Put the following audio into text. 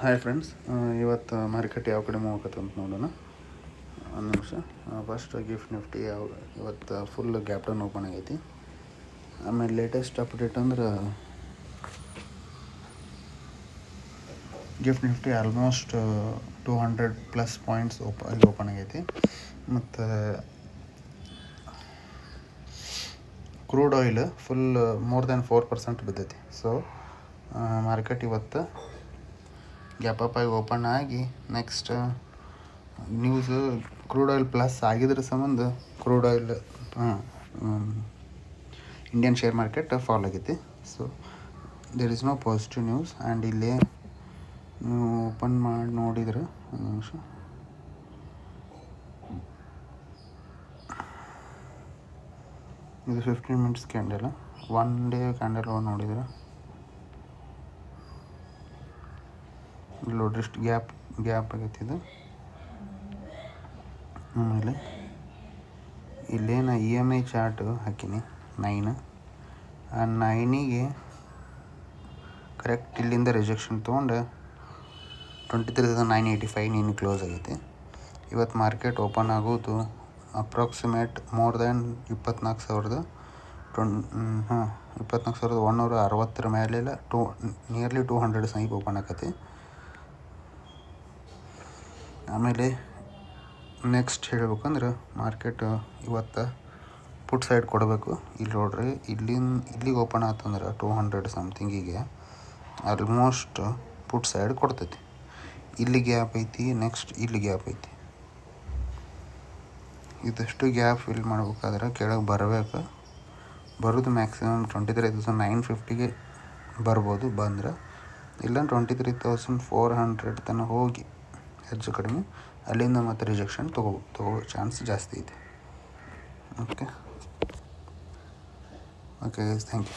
Hi friends, ಇವತ್ತು market ಯಾವ ಕಡೆ ಮೂವ್ ಆಕತ್ತೆ ಅಂತ ನೋಡೋಣ. ಒಂದು ನಿಮಿಷ. ಫಸ್ಟ್ ಗಿಫ್ಟ್ ನಿಫ್ಟಿ ಇವತ್ತು ಫುಲ್ ಗ್ಯಾಪ್ ಡೌನ್ ಓಪನ್ ಆಗೈತಿ. ಆಮೇಲೆ ಲೇಟೆಸ್ಟ್ ಅಪ್ಡೇಟ್ ಅಂದ್ರೆ gift Nifty almost 200+ points open ಆಗೈತಿ. ಮತ್ತು crude oil full more than 4% ಬಿದ್ದೈತಿ. ಸೊ ಮಾರ್ಕೆಟ್ ಇವತ್ತು ಗ್ಯಾಪ್ ಅಪ್ ಆಗಿ ಓಪನ್ ಆಗಿ next news crude oil plus ಆಗಿದ್ರ ಸಂಬಂಧ crude oil Indian share market fall ಆಗೈತಿ. So there is no positive news. And ಇಲ್ಲಿ ನೀವು ಓಪನ್ ಮಾಡಿ ನೋಡಿದ್ರೆ ಒಂದು ನಿಮಿಷ, ಇದು 15 ಮಿನಿಟ್ಸ್ ಕ್ಯಾಂಡಲ್, 1 ಡೇ ಕ್ಯಾಂಡಲ್ ನೋಡಿದ್ರೆ ಲೋಡೆಸ್ಟ್ ಗ್ಯಾಪ್ ಆಗೈತಿ ಇದು. ಆಮೇಲೆ ಇಲ್ಲೇನು EMI ಚಾರ್ಟ್ ಹಾಕೀನಿ 9. ಆ 9ಗೆ ಕರೆಕ್ಟ್ ಇಲ್ಲಿಂದ ರಿಜೆಕ್ಷನ್ ತೊಗೊಂಡು 23,985 ನೀನು ಕ್ಲೋಸ್ ಆಗೈತಿ. ಇವತ್ತು ಮಾರ್ಕೆಟ್ ಓಪನ್ ಆಗೋದು ಅಪ್ರಾಕ್ಸಿಮೇಟ್ ಮೋರ್ ದ್ಯಾನ್ 24,160 ಮೇಲೆಲ್ಲ ನಿಯರ್ಲಿ 200 ಸೈಕ್ ಓಪನ್ ಆಕತಿ. ಆಮೇಲೆ ನೆಕ್ಸ್ಟ್ ಹೇಳ್ಬೇಕಂದ್ರೆ ಮಾರ್ಕೆಟ್ ಇವತ್ತು ಪುಟ್ ಸೈಡ್ ಕೊಡಬೇಕು. ಇಲ್ಲಿ ನೋಡ್ರಿ, ಇಲ್ಲಿಗೆ ಓಪನ್ ಆತಂದ್ರೆ 200 ಸಮಥಿಂಗಿಗೆ ಆಲ್ಮೋಸ್ಟ್ ಪುಟ್ ಸೈಡ್ ಕೊಡ್ತೈತಿ. ಇಲ್ಲಿ ಗ್ಯಾಪ್ ಐತಿ, ನೆಕ್ಸ್ಟ್ ಇಲ್ಲಿ ಗ್ಯಾಪ್ ಐತಿ. ಇದಷ್ಟು ಗ್ಯಾಪ್ ಫಿಲ್ ಮಾಡ್ಬೇಕಾದ್ರೆ ಕೆಳಗೆ ಬರೋದು ಮ್ಯಾಕ್ಸಿಮಮ್ 23,950ಗೆ ಬರ್ಬೋದು. ಬಂದ್ರೆ ಇಲ್ಲ 23,400 ತನಕ ಹೋಗಿ ಹೆಚ್ಚು ಕಡಿಮೆ ಅಲ್ಲಿಂದ ಮತ್ತೆ ರಿಜೆಕ್ಷನ್ ತಗೋ ಚಾನ್ಸ್ ಜಾಸ್ತಿ ಇದೆ. Okay thank you.